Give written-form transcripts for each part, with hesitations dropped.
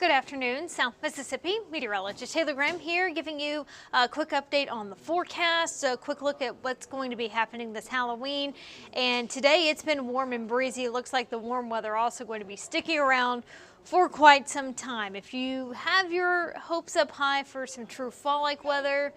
Good afternoon, South Mississippi. Meteorologist Taylor Graham here, giving you a quick update on the forecast, a quick look at what's going to be happening this Halloween. And today it's been warm and breezy. It looks like the warm weather also going to be sticking around for quite some time. If you have your hopes up high for some true fall-like weather,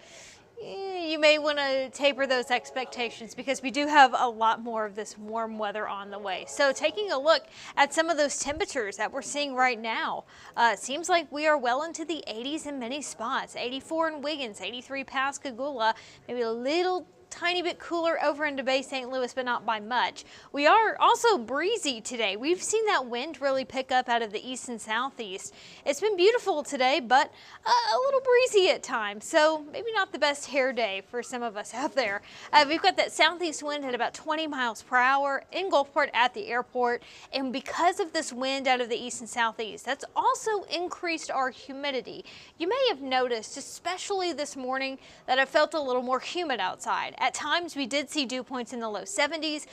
you may want to taper those expectations because we do have a lot more of this warm weather on the way. So taking a look at some of those temperatures that we're seeing right now, it seems like we are well into the 80s in many spots. 84 in Wiggins, 83 Pascagoula, maybe a little tiny bit cooler over into Bay St. Louis, but not by much. We are also breezy today. We've seen that wind really pick up out of the east and southeast. It's been beautiful today, but a little breezy at times, so maybe not the best hair day for some of us out there. We've got that southeast wind at about 20 miles per hour in Gulfport at the airport, and because of this wind out of the east and southeast, that's also increased our humidity. You may have noticed, especially this morning, that it felt a little more humid outside. At times, we did see dew points in the low 70s.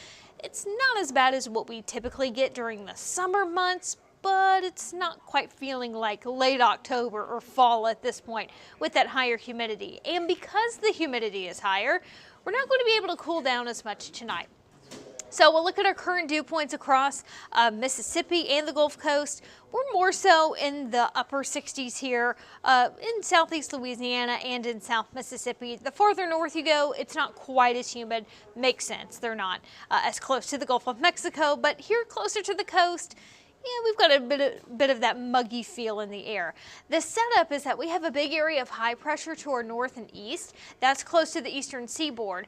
It's not as bad as what we typically get during the summer months, but it's not quite feeling like late October or fall at this point with that higher humidity. And because the humidity is higher, we're not going to be able to cool down as much tonight. So we'll look at our current dew points across Mississippi and the Gulf Coast. We're more so in the upper 60s here in southeast Louisiana and in South Mississippi. The farther north you go, it's not quite as humid. Makes sense. They're not as close to the Gulf of Mexico, but here closer to the coast, yeah, we've got a bit of that muggy feel in the air. The setup is that we have a big area of high pressure to our north and east. That's close to the eastern seaboard.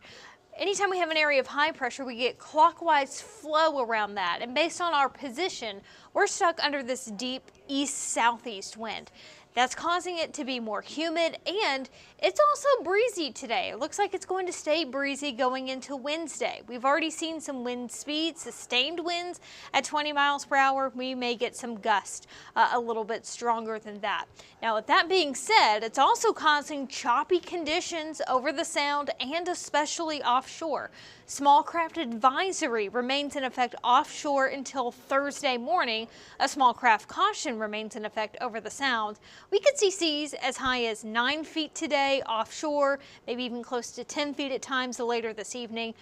Anytime we have an area of high pressure, we get clockwise flow around that. And based on our position, we're stuck under this deep east-southeast wind. That's causing it to be more humid, and it's also breezy today. It looks like it's going to stay breezy going into Wednesday. We've already seen some wind speeds, sustained winds at 20 miles per hour. We may get some gusts a little bit stronger than that. Now, with that being said, it's also causing choppy conditions over the sound and especially offshore. Small craft advisory remains in effect offshore until Thursday morning. A small craft caution remains in effect over the sound. We could see seas as high as 9 feet today offshore, maybe even close to 10 feet at times later this evening.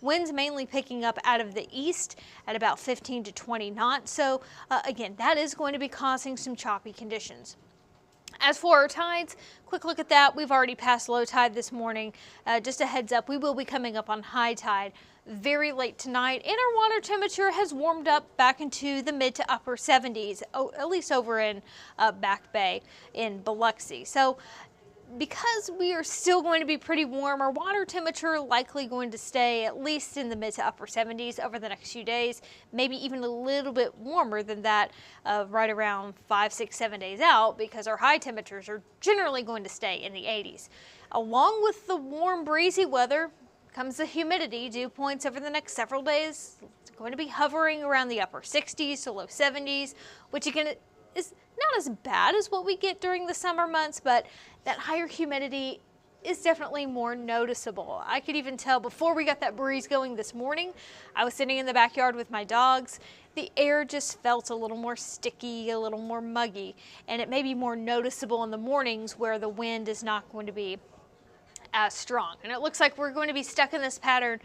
Winds mainly picking up out of the east at about 15 to 20 knots. So again, that is going to be causing some choppy conditions. As for our tides, quick look at that. We've already passed low tide this morning. Just a heads up, we will be coming up on high tide very late tonight, and our water temperature has warmed up back into the mid to upper 70s, at least over in Back Bay in Biloxi. So because we are still going to be pretty warm, our water temperature likely going to stay at least in the mid to upper 70s over the next few days, maybe even a little bit warmer than that right around 5, 6, 7 days out, because our high temperatures are generally going to stay in the 80s. Along with the warm, breezy weather comes the humidity. Dew points over the next several days going to be hovering around the upper 60s to low 70s, which again is not as bad as what we get during the summer months, but that higher humidity is definitely more noticeable. I could even tell before we got that breeze going this morning, I was sitting in the backyard with my dogs. The air just felt a little more sticky, a little more muggy, and it may be more noticeable in the mornings where the wind is not going to be as strong. And it looks like we're going to be stuck in this pattern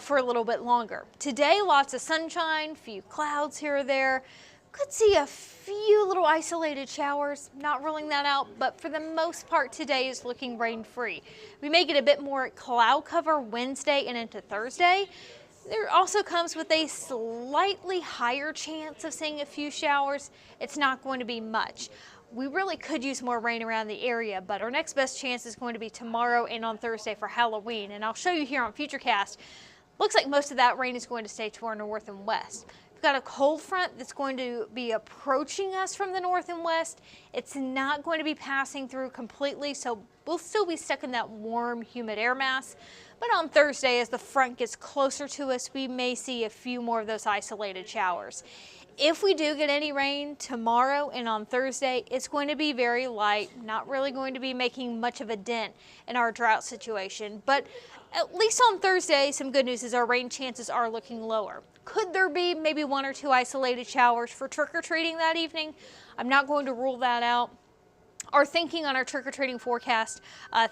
for a little bit longer. Today, lots of sunshine, few clouds here or there. Could see a few little isolated showers, not ruling that out, but for the most part today is looking rain-free. We may get a bit more cloud cover Wednesday and into Thursday. There also comes with a slightly higher chance of seeing a few showers. It's not going to be much. We really could use more rain around the area, but our next best chance is going to be tomorrow and on Thursday for Halloween, and I'll show you here on Futurecast. Looks like most of that rain is going to stay to our north and west. We've got a cold front that's going to be approaching us from the north and west. It's not going to be passing through completely, so we'll still be stuck in that warm, humid air mass. But on Thursday, as the front gets closer to us, we may see a few more of those isolated showers. If we do get any rain tomorrow and on Thursday, it's going to be very light, not really going to be making much of a dent in our drought situation. But at least on Thursday, some good news is our rain chances are looking lower. Could there be maybe 1 or 2 isolated showers for trick-or-treating that evening? I'm not going to rule that out. Our thinking on our trick-or-treating forecast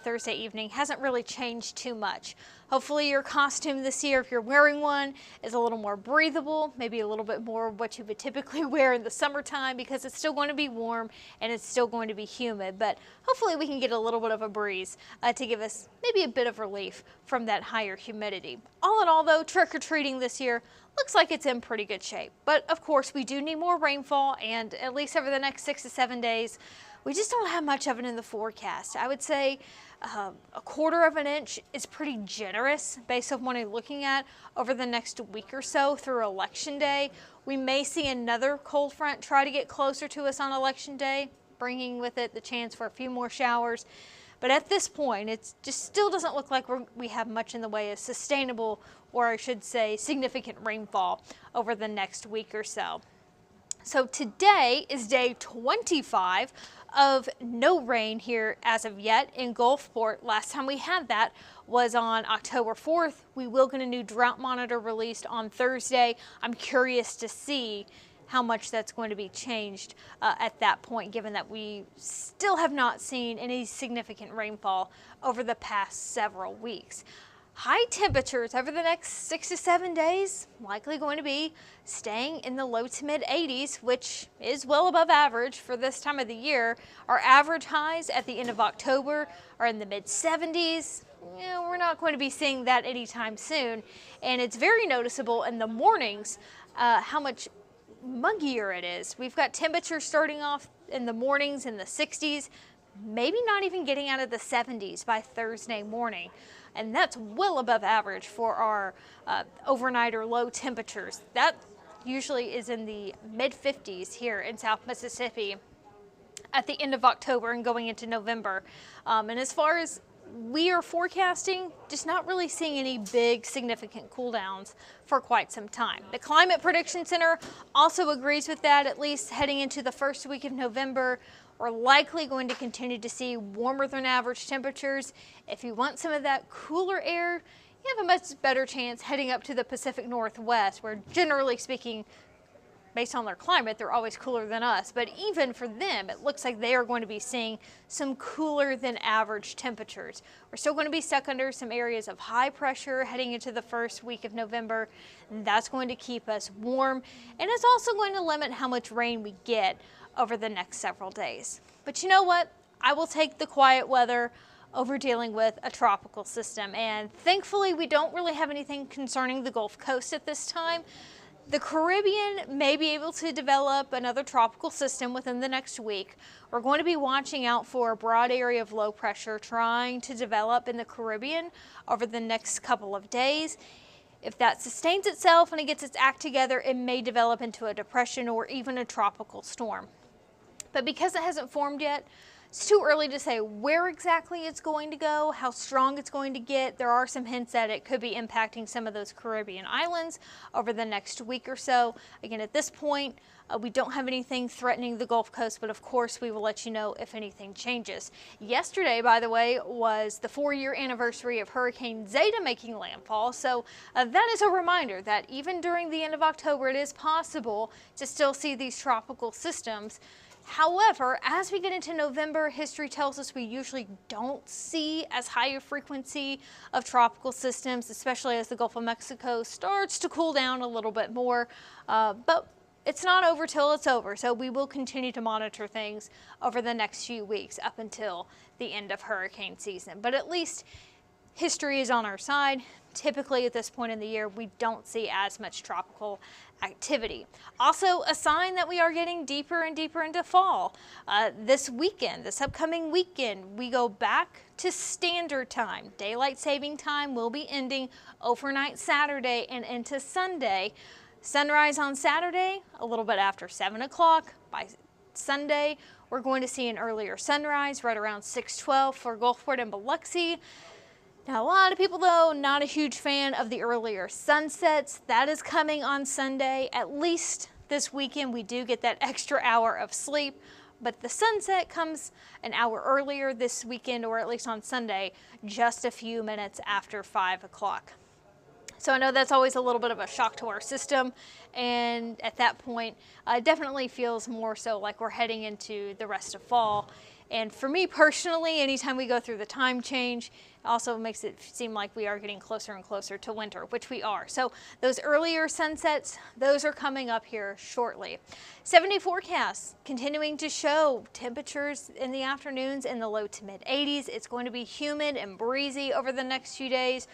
Thursday evening hasn't really changed too much. Hopefully your costume this year, if you're wearing one, is a little more breathable, maybe a little bit more of what you would typically wear in the summertime, because it's still going to be warm and it's still going to be humid. But hopefully we can get a little bit of a breeze to give us maybe a bit of relief from that higher humidity. All in all though, trick-or-treating this year looks like it's in pretty good shape. But of course we do need more rainfall, and at least over the next 6 to 7 days, we just don't have much of it in the forecast. I would say a 1/4 of an inch is pretty generous based on what I'm looking at over the next week or so through Election Day. We may see another cold front try to get closer to us on Election Day, bringing with it the chance for a few more showers. But at this point, it just still doesn't look like we have much in the way of sustainable, or I should say significant rainfall over the next week or so. So today is day 25 of no rain here as of yet in Gulfport. Last time we had that was on October 4th. We will get a new drought monitor released on Thursday. I'm curious to see how much that's going to be changed at that point, given that we still have not seen any significant rainfall over the past several weeks. High temperatures over the next 6 to 7 days, likely going to be staying in the low to mid 80s, which is well above average for this time of the year. Our average highs at the end of October are in the mid 70s. We're not going to be seeing that anytime soon. And it's very noticeable in the mornings how much muggier it is. We've got temperatures starting off in the mornings in the 60s, maybe not even getting out of the 70s by Thursday morning. And that's well above average for our overnight or low temperatures. That usually is in the mid 50s here in South Mississippi at the end of October and going into November. And as far as we are forecasting, just not really seeing any big significant cool downs for quite some time. The Climate Prediction Center also agrees with that, at least heading into the first week of November. We're likely going to continue to see warmer than average temperatures. If you want some of that cooler air, you have a much better chance heading up to the Pacific Northwest, where generally speaking, based on their climate, they're always cooler than us. But even for them, it looks like they are going to be seeing some cooler than average temperatures. We're still going to be stuck under some areas of high pressure heading into the first week of November. And that's going to keep us warm, and it's also going to limit how much rain we get over the next several days. But you know what? I will take the quiet weather over dealing with a tropical system. And thankfully, we don't really have anything concerning the Gulf Coast at this time. The Caribbean may be able to develop another tropical system within the next week. We're going to be watching out for a broad area of low pressure trying to develop in the Caribbean over the next couple of days. If that sustains itself and it gets its act together, it may develop into a depression or even a tropical storm. But because it hasn't formed yet, it's too early to say where exactly it's going to go, how strong it's going to get. There are some hints that it could be impacting some of those Caribbean islands over the next week or so. Again, at this point, we don't have anything threatening the Gulf Coast, but of course we will let you know if anything changes. Yesterday, by the way, was the 4-year anniversary of Hurricane Zeta making landfall. So that is a reminder that even during the end of October, it is possible to still see these tropical systems. However, as we get into November, history tells us we usually don't see as high a frequency of tropical systems, especially as the Gulf of Mexico starts to cool down a little bit more. But it's not over till it's over, so we will continue to monitor things over the next few weeks up until the end of hurricane season. But at least history is on our side. Typically at this point in the year, we don't see as much tropical activity. Also, a sign that we are getting deeper and deeper into fall. This upcoming weekend, we go back to standard time. Daylight saving time will be ending overnight Saturday and into Sunday. Sunrise on Saturday, a little bit after 7 o'clock. By Sunday, we're going to see an earlier sunrise right around 6:12 for Gulfport and Biloxi. Now, a lot of people, though, not a huge fan of the earlier sunsets. That is coming on Sunday. At least this weekend, we do get that extra hour of sleep. But the sunset comes an hour earlier this weekend, or at least on Sunday, just a few minutes after 5 o'clock. So I know that's always a little bit of a shock to our system, and at that point, it definitely feels more so like we're heading into the rest of fall. And for me personally, anytime we go through the time change, it also makes it seem like we are getting closer and closer to winter, which we are. So those earlier sunsets, those are coming up here shortly. 7-day forecast continuing to show temperatures in the afternoons in the low to mid 80s. It's going to be humid and breezy over the next few days.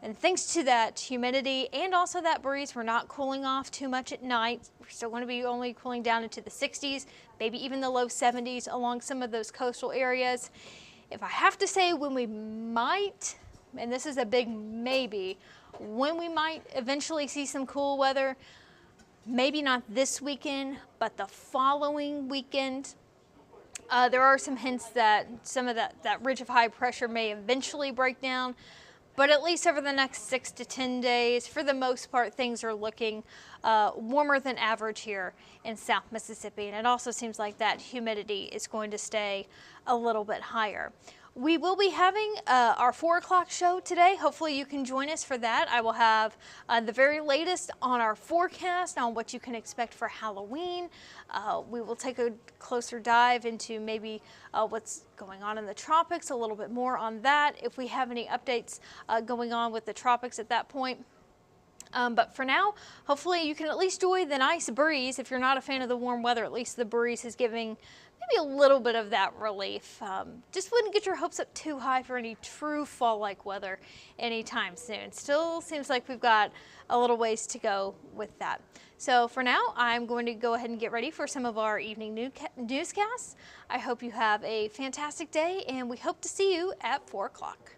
And thanks to that humidity and also that breeze, we're not cooling off too much at night. We're still going to be only cooling down into the 60s, maybe even the low 70s along some of those coastal areas. If I have to say when we might, and this is a big maybe, when we might eventually see some cool weather, maybe not this weekend, but the following weekend. There are some hints that some of that ridge of high pressure may eventually break down. But at least over the next 6 to 10 days, for the most part, things are looking warmer than average here in South Mississippi. And it also seems like that humidity is going to stay a little bit higher. We will be having our 4 o'clock show today. Hopefully you can join us for that. I will have the very latest on our forecast on what you can expect for Halloween. We will take a closer dive into maybe what's going on in the tropics, a little bit more on that, if we have any updates going on with the tropics at that point. But for now, hopefully you can at least enjoy the nice breeze. If you're not a fan of the warm weather, at least the breeze is giving maybe a little bit of that relief. Just wouldn't get your hopes up too high for any true fall-like weather anytime soon. Still seems like we've got a little ways to go with that. So for now, I'm going to go ahead and get ready for some of our evening newscasts. I hope you have a fantastic day, and we hope to see you at 4 o'clock.